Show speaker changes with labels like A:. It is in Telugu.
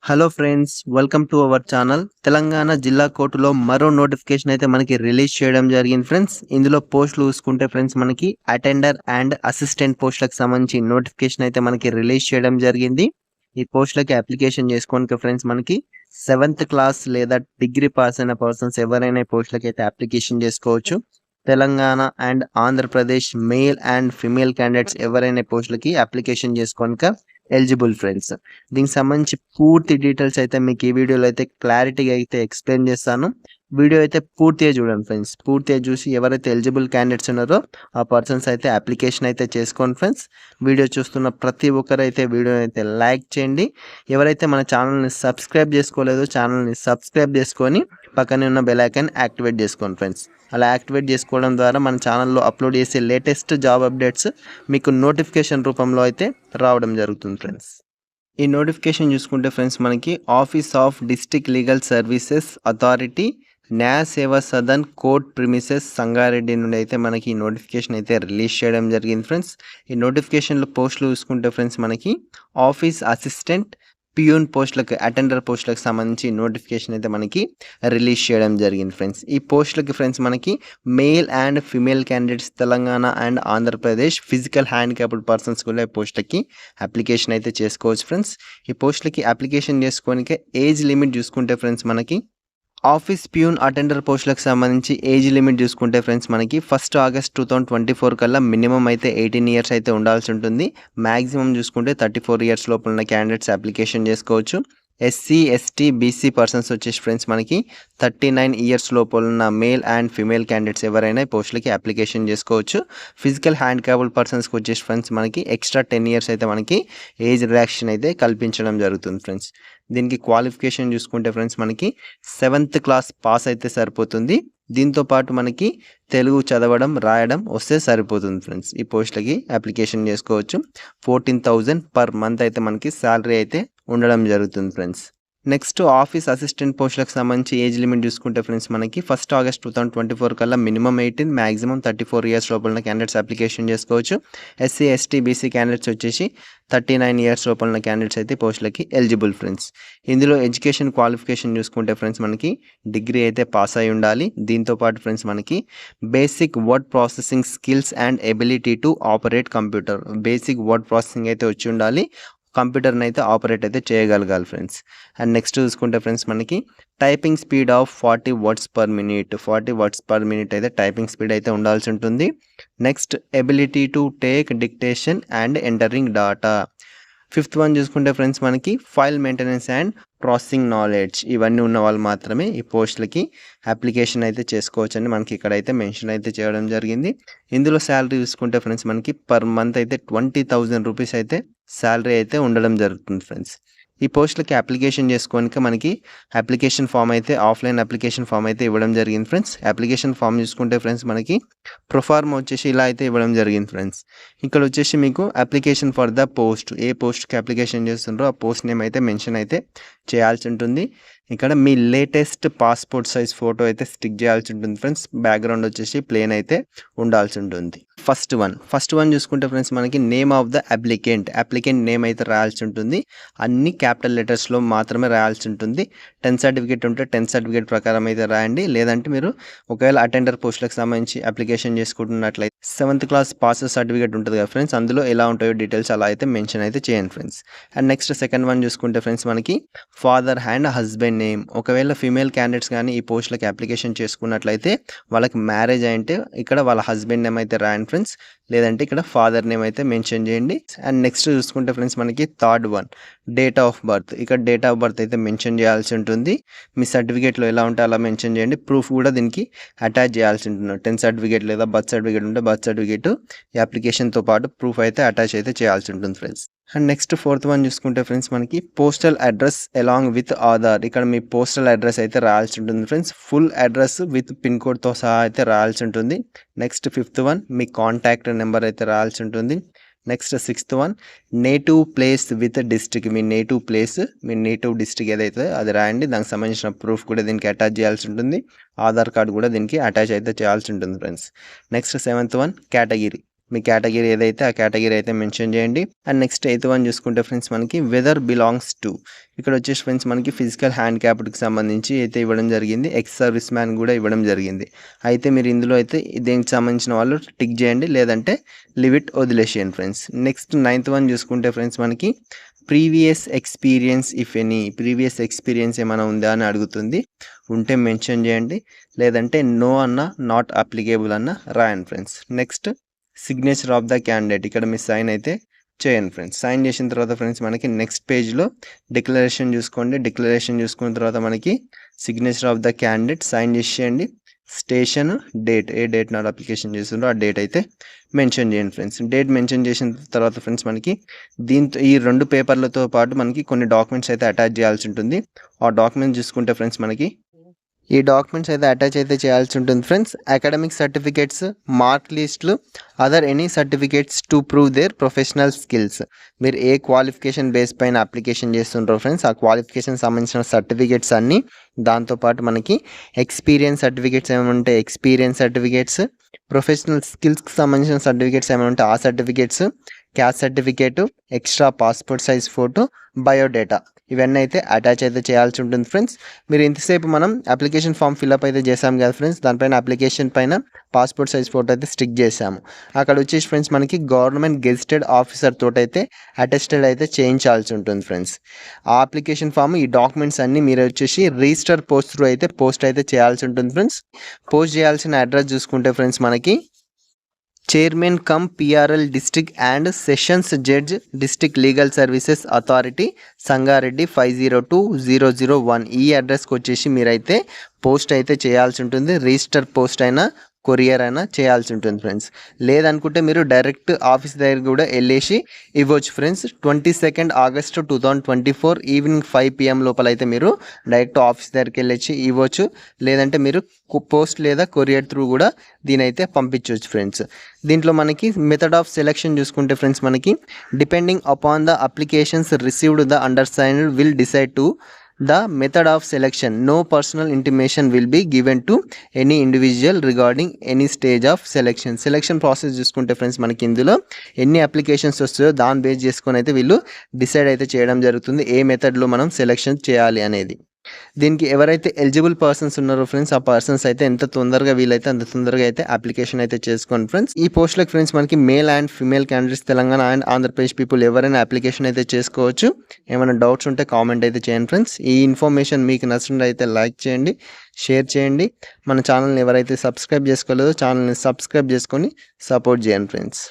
A: Hello friends, welcome to our channel. Telangana జిల్లా కోర్టులో మరో నోటిఫికేషన్ అయితే మనకి రిలీజ్ చేయడం జరిగింది ఫ్రెండ్స్. ఇందులో పోస్టులు చూసుకుంటే ఫ్రెండ్స్ మనకి అటెండర్ అండ్ అసిస్టెంట్ పోస్టులకు సంబంధించి నోటిఫికేషన్ అయితే మనకి రిలీజ్ చేయడం జరిగింది. ఈ పోస్టులకి అప్లికేషన్ చేసుకోనికి ఫ్రెండ్స్ మనకి 7th క్లాస్ లేదా డిగ్రీ పాస్ అయిన పర్సన్స్ ఎవరైనా ఈ పోస్టులకి అయితే అప్లికేషన్ చేసుకోవచ్చు. Telangana and Andhra Pradesh male and female candidates ఎవరైనా పోస్టులకి అప్లికేషన్ చేసుకోనిక ఎలిజిబుల్ ఫ్రెండ్స్. దీనికి సంబంధించి పూర్తి డీటెయిల్స్ అయితే మీకు ఈ వీడియోలో అయితే క్లారిటీగా అయితే ఎక్స్ప్లెయిన్ చేస్తాను. వీడియో అయితే పూర్తిగా చూడండి ఫ్రెండ్స్. పూర్తిగా చూసి ఎవరైతే ఎలిజిబుల్ క్యాండిడేట్స్ ఉన్నారో ఆ పర్సన్స్ అయితే అప్లికేషన్ అయితే చేసుకోండి ఫ్రెండ్స్. వీడియో చూస్తున్న ప్రతి ఒక్కరు అయితే వీడియోని అయితే లైక్ చేయండి. ఎవరైతే మన ఛానల్ని సబ్స్క్రైబ్ చేసుకోలేదో ఛానల్ని సబ్స్క్రైబ్ చేసుకొని పక్కనే ఉన్న బెల్ ఐకాన్ యాక్టివేట్ చేసుకోండి ఫ్రెండ్స్. అలా యాక్టివేట్ చేసుకోవడం ద్వారా మన ఛానల్లో అప్లోడ్ చేసే లేటెస్ట్ జాబ్ అప్డేట్స్ మీకు నోటిఫికేషన్ రూపంలో అయితే రావడం జరుగుతుంది ఫ్రెండ్స్. ఈ నోటిఫికేషన్ చూసుకుంటే ఫ్రెండ్స్ మనకి office of district legal services authority న్యాయ సేవా సదన్ కోర్ట్ ప్రిమిసెస్ సంగారెడ్డి నుండి అయితే మనకి ఈ నోటిఫికేషన్ అయితే రిలీజ్ చేయడం జరిగింది ఫ్రెండ్స్. ఈ నోటిఫికేషన్లో పోస్టులు చూసుకుంటే ఫ్రెండ్స్ మనకి ఆఫీస్ అసిస్టెంట్, పియూన్ పోస్టులకు, అటెండర్ పోస్టులకు సంబంధించి నోటిఫికేషన్ అయితే మనకి రిలీజ్ చేయడం జరిగింది ఫ్రెండ్స్. ఈ పోస్టులకి ఫ్రెండ్స్ మనకి male and female candidates Telangana and Andhra Pradesh physical handicapped persons కూడా ఈ పోస్టులకి అప్లికేషన్ అయితే చేసుకోవచ్చు ఫ్రెండ్స్. ఈ పోస్టులకి అప్లికేషన్ చేసుకోనికి ఏజ్ లిమిట్ చూసుకుంటే ఫ్రెండ్స్ మనకి ఆఫీస్ ప్యూన్ అటెండర్ పోస్టులకు సంబంధించి ఏజ్ లిమిట్ చూసుకుంటే ఫ్రెండ్స్ మనకి 1 ఆగస్ట్ 2024 కల్లా మినిమం అయితే 18 ఇయర్స్ అయితే ఉండాల్సి ఉంటుంది. మ్యాక్సిమం చూసుకుంటే 34 ఇయర్స్ లోపల ఉన్న క్యాండిడేట్స్ అప్లికేషన్ చేసుకోవచ్చు. ఎస్సీ, ఎస్టీ, బీసీ పర్సన్స్ వచ్చేసి ఫ్రెండ్స్ మనకి 39 ఇయర్స్ లోపల ఉన్న మేల్ అండ్ ఫిమేల్ క్యాండిడేట్స్ ఎవరైనా ఈ పోస్టులకి అప్లికేషన్ చేసుకోవచ్చు. ఫిజికల్ హ్యాండిక్యాప్డ్ పర్సన్స్కి వచ్చేసి ఫ్రెండ్స్ మనకి ఎక్స్ట్రా 10 ఇయర్స్ అయితే మనకి ఏజ్ రిలాక్సేషన్ అయితే కల్పించడం జరుగుతుంది ఫ్రెండ్స్. దీనికి క్వాలిఫికేషన్ చూసుకుంటే ఫ్రెండ్స్ మనకి 7th క్లాస్ పాస్ అయితే సరిపోతుంది. దీంతో పాటు మనకి తెలుగు చదవడం, రాయడం వస్తే సరిపోతుంది ఫ్రెండ్స్. ఈ పోస్టులకి అప్లికేషన్ చేసుకోవచ్చు. 14,000 పర్ మంత్ అయితే మనకి శాలరీ అయితే ఉండడం జరుగుతుంది ఫ్రెండ్స్. నెక్స్ట్ ఆఫీస్ అసిస్టెంట్ పోస్టులకు సంబంధించి ఏజ్ లిమిట్ చూసుకుంటే ఫ్రెండ్స్ మనకి 1 ఆగస్ట్ 2024 కల్లా మినిమం 18, మ్యాక్సిమం 34 ఇయర్స్ లోపల ఉన్న క్యాండిడేట్స్ అప్లికేషన్ చేసుకోవచ్చు. ఎస్సీ, ఎస్టీ, బీసీ క్యాండిడేట్స్ వచ్చేసి 39 ఇయర్స్ లోపల ఉన్న క్యాండిడేట్స్ అయితే పోస్టులకి ఎలిజిబుల్ ఫ్రెండ్స్. ఇందులో ఎడ్యుకేషన్ క్వాలిఫికేషన్ చూసుకుంటే ఫ్రెండ్స్ మనకి డిగ్రీ అయితే పాస్ అయి ఉండాలి. దీంతోపాటు ఫ్రెండ్స్ మనకి basic word processing skills and ability to operate computer, basic word processing అయితే వచ్చి ఉండాలి. కంప్యూటర్ని అయితే ఆపరేట్ అయితే చేయగలగాలి ఫ్రెండ్స్. అండ్ నెక్స్ట్ చూసుకుంటే ఫ్రెండ్స్ మనకి typing speed of 40 words per minute, 40 words per minute అయితే టైపింగ్ స్పీడ్ అయితే ఉండాల్సి ఉంటుంది. Next ability to take dictation and entering data. 5th one చూసుకుంటే ఫ్రెండ్స్ మనకి file maintenance and processing knowledge. ఇవన్నీ ఉన్న వాళ్ళు మాత్రమే ఈ పోస్టులకి అప్లికేషన్ అయితే చేసుకోవచ్చు అని మనకి ఇక్కడైతే మెన్షన్ అయితే చేయడం జరిగింది. ఇందులో శాలరీ చూసుకుంటే ఫ్రెండ్స్ మనకి పర్ మంత్ అయితే 20,000 రూపీస్ అయితే శాలరీ అయితే ఉండడం జరుగుతుంది ఫ్రెండ్స్. ఈ పోస్టులకి అప్లికేషన్ చేసుకోనికి మనకి అప్లికేషన్ ఫామ్ అయితే, ఆఫ్లైన్ అప్లికేషన్ ఫామ్ అయితే ఇవ్వడం జరిగింది ఫ్రెండ్స్. అప్లికేషన్ ఫామ్ చూసుకుంటే ఫ్రెండ్స్ మనకి ప్రొఫార్మ్ వచ్చేసి ఇలా అయితే ఇవ్వడం జరిగింది ఫ్రెండ్స్. ఇక్కడ వచ్చేసి మీకు అప్లికేషన్ ఫర్ ద పోస్ట్, ఏ పోస్ట్కి అప్లికేషన్ చేస్తుండ్రో ఆ పోస్ట్ నేమ్ అయితే మెన్షన్ అయితే చేయాల్సి ఉంటుంది. ఇక్కడ మీ లేటెస్ట్ పాస్పోర్ట్ సైజ్ ఫోటో అయితే స్టిక్ చేయాల్సి ఉంటుంది ఫ్రెండ్స్. బ్యాక్గ్రౌండ్ వచ్చేసి ప్లేన్ అయితే ఉండాల్సి ఉంటుంది. ఫస్ట్ వన్ చూసుకుంటే ఫ్రెండ్స్ మనకి name of the applicant name అయితే రాయాల్సి ఉంటుంది. అన్ని క్యాపిటల్ లెటర్స్లో మాత్రమే రాయాల్సి ఉంటుంది. 10th సర్టిఫికేట్ ఉంటే 10th సర్టిఫికేట్ ప్రకారం అయితే రాయండి. లేదంటే మీరు ఒకవేళ అటెండర్ పోస్టులకు సంబంధించి అప్లికేషన్ చేసుకుంటున్నట్లయితే 7th క్లాస్ పాస్ సర్టిఫికేట్ ఉంటుంది కదా ఫ్రెండ్స్, అందులో ఎలా ఉంటాయో డీటెయిల్స్ అలా అయితే మెన్షన్ అయితే చేయండి friends. And next second one చూసుకుంటే ఫ్రెండ్స్ మనకి ఫాదర్ అండ్ హస్బెండ్ నేమ్. ఒకవేళ ఫీమేల్ క్యాండిడేట్స్ కానీ ఈ పోస్టులకి అప్లికేషన్ చేసుకున్నట్లయితే వాళ్ళకి మ్యారేజ్ అయితే ఇక్కడ వాళ్ళ హస్బెండ్ నేమ్ అయితే రాయండి ఫ్రెండ్స్, లేదంటే ఇక్కడ ఫాదర్ నేమ్ అయితే మెన్షన్ చేయండి. అండ్ నెక్స్ట్ చూసుకుంటే ఫ్రెండ్స్ మనకి third one date of birth. ఇక్కడ డేట్ ఆఫ్ బర్త్ అయితే మెన్షన్ చేయాల్సి ఉంటుంది. మీ సర్టిఫికేట్లో ఎలా ఉంటే అలా మెన్షన్ చేయండి. ప్రూఫ్ కూడా దీనికి అటాచ్ చేయాల్సి ఉంటుంది. 10th సర్టిఫికేట్ లేదా బర్త్ సర్టిఫికేట్ ఉంటే బర్త్ సర్టిఫికేట్ ఈ అప్లికేషన్తో పాటు ప్రూఫ్ అయితే అటాచ్ అయితే చేయాల్సి ఉంటుంది friends. And next 4th one చూసుకుంటే ఫ్రెండ్స్ మనకి postal address along with Aadhaar. ఇక్కడ మీ పోస్టల్ అడ్రస్ అయితే రాయాల్సి ఉంటుంది friends. Full address with pin కోడ్తో సహా అయితే రాయాల్సి ఉంటుంది. నెక్స్ట్ 5th వన్ మీ కాంటాక్ట్ నెంబర్ అయితే రాయాల్సి ఉంటుంది. Next 6th one native place with district. Me native place, me native district ఏదైతే అది రాయండి. దానికి సంబంధించిన ప్రూఫ్ కూడా దీనికి అటాచ్ చేయాల్సి ఉంటుంది. ఆధార్ కార్డు కూడా దీనికి అటాచ్ అయితే చేయాల్సి ఉంటుంది friends. Next 7th one category. మీ కేటగిరీ ఏదైతే ఆ కేటగిరీ అయితే మెన్షన్ చేయండి. అండ్ నెక్స్ట్ 8th వన్ చూసుకుంటే ఫ్రెండ్స్ మనకి వెదర్ బిలాంగ్స్ టు, ఇక్కడ వచ్చేసి ఫ్రెండ్స్ మనకి ఫిజికల్ హ్యాండిక్యాప్డ్కి సంబంధించి అయితే ఇవ్వడం జరిగింది. ఎక్స్ సర్వీస్ మ్యాన్ కూడా ఇవ్వడం జరిగింది. అయితే మీరు ఇందులో అయితే దీనికి సంబంధించిన వాళ్ళు టిక్ చేయండి, లేదంటే లివ్ ఇట్ వదిలేసేయండి ఫ్రెండ్స్. నెక్స్ట్ 9th వన్ చూసుకుంటే ఫ్రెండ్స్ మనకి previous experience if any, previous experience ఏమైనా ఉందా అని అడుగుతుంది. ఉంటే మెన్షన్ చేయండి, లేదంటే నో అన్న నాట్ అప్లికేబుల్ అన్న రాయండి friends. Next signature of the candidate, ఇక్కడ మీ సైన్ అయితే చేయండి ఫ్రెండ్స్. సైన్ చేసిన తర్వాత ఫ్రెండ్స్ మనకి నెక్స్ట్ పేజ్లో డిక్లరేషన్ చూసుకోండి. డిక్లరేషన్ చూసుకున్న తర్వాత మనకి signature of the candidate sign చేసేయండి. స్టేషన్, డేట్, ఏ డేట్ నాడు అప్లికేషన్ చేస్తుండో ఆ డేట్ అయితే మెన్షన్ చేయండి ఫ్రెండ్స్. డేట్ మెన్షన్ చేసిన తర్వాత ఫ్రెండ్స్ మనకి దీంతో ఈ 2 పేపర్లతో పాటు మనకి కొన్ని డాక్యుమెంట్స్ అయితే అటాచ్ చేయాల్సి ఉంటుంది. ఆ డాక్యుమెంట్స్ చూసుకుంటే ఫ్రెండ్స్ మనకి ఈ డాక్యుమెంట్స్ అయితే అటాచ్ అయితే చేయాల్సి ఉంటుంది ఫ్రెండ్స్. అకాడమిక్ సర్టిఫికేట్స్, మార్క్ లిస్టులు, other any certificates to prove their professional skills. మీరు ఏ క్వాలిఫికేషన్ బేస్ పైన అప్లికేషన్ చేస్తుంటారో ఫ్రెండ్స్ ఆ క్వాలిఫికేషన్ సంబంధించిన సర్టిఫికేట్స్ అన్నీ, దాంతోపాటు మనకి ఎక్స్పీరియన్స్ సర్టిఫికేట్స్ ఏమైనా ఉంటే ఎక్స్పీరియన్స్ సర్టిఫికేట్స్, ప్రొఫెషనల్ స్కిల్స్కి సంబంధించిన సర్టిఫికేట్స్ ఏమైనా ఉంటే ఆ certificates, caste certificate, extra passport size photo, biodata, ఇవన్నీ అయితే అటాచ్ అయితే చేయాల్సి ఉంటుంది ఫ్రెండ్స్. మీరు ఇంతసేపు మనం అప్లికేషన్ ఫామ్ ఫిల్అప్ అయితే చేసాం కదా ఫ్రెండ్స్, దానిపైన అప్లికేషన్ పైన పాస్పోర్ట్ సైజ్ ఫోటో అయితే స్టిక్ చేసాము. అక్కడ వచ్చేసి ఫ్రెండ్స్ మనకి గవర్నమెంట్ గెజిటెడ్ ఆఫీసర్ తోటి అయితే అటెస్టెడ్ అయితే చేయించాల్సి ఉంటుంది ఫ్రెండ్స్. ఆ అప్లికేషన్ ఫామ్, ఈ డాక్యుమెంట్స్ అన్నీ మీరు వచ్చేసి రిజిస్టర్ పోస్ట్ త్రూ అయితే పోస్ట్ అయితే చేయాల్సి ఉంటుంది ఫ్రెండ్స్. పోస్ట్ చేయాల్సిన అడ్రస్ చూసుకుంటే ఫ్రెండ్స్ మనకి chairman cum PRL district and sessions judge district legal services authority, Sangareddy 502001, ఈ అడ్రస్కి వచ్చేసి మీరైతే పోస్ట్ అయితే చేయాల్సి ఉంటుంది. రిజిస్టర్ పోస్ట్ అయినా కొరియర్ అయినా చేయాల్సి ఉంటుంది ఫ్రెండ్స్. లేదనుకుంటే మీరు డైరెక్ట్ ఆఫీస్ దగ్గర కూడా వెళ్ళేసి ఇవ్వచ్చు ఫ్రెండ్స్. 22 ఆగస్టు 2024 ఈవినింగ్ 5 PM లోపల అయితే మీరు డైరెక్ట్ ఆఫీస్ దగ్గరికి వెళ్ళేసి ఇవ్వచ్చు. లేదంటే మీరు పోస్ట్ లేదా కొరియర్ త్రూ కూడా దీని అయితే పంపించవచ్చు ఫ్రెండ్స్. దీంట్లో మనకి మెథడ్ ఆఫ్ సెలెక్షన్ చూసుకుంటే ఫ్రెండ్స్ మనకి depending upon the applications received the undersigned will decide to the method of selection. No personal intimation will be given to any individual regarding any stage of selection process చూసుకుంటే ఫ్రెండ్స్ మనకి ఇందులో ఎన్ని అప్లికేషన్స్ వస్తాయో దాన్ని బేస్ చేసుకొని అయితే వీళ్ళు డిసైడ్ అయితే చేయడం జరుగుతుంది ఏ మెథడ్లో మనం సెలెక్షన్ చేయాలి అనేది. దీనికి ఎవరైతే ఎలిజిబుల్ పర్సన్స్ ఉన్నారో ఫ్రెండ్స్ ఆ పర్సన్స్ అయితే ఎంత తొందరగా వీలైతే అంత తొందరగా అయితే అప్లికేషన్ అయితే చేసుకోండి ఫ్రెండ్స్. ఈ పోస్ట్లకు ఫ్రెండ్స్ మనకి male and female candidates Telangana and Andhra Pradesh people ఎవరైనా అప్లికేషన్ అయితే చేసుకోవచ్చు. ఏమైనా డౌట్స్ ఉంటే కామెంట్ అయితే చేయండి ఫ్రెండ్స్. ఈ ఇన్ఫర్మేషన్ మీకు నచ్చినట్లయితే లైక్ చేయండి, షేర్ చేయండి. మన ఛానల్ని ఎవరైతే సబ్స్క్రైబ్ చేసుకోలేదో ఛానల్ని సబ్స్క్రైబ్ చేసుకొని సపోర్ట్ చేయండి ఫ్రెండ్స్.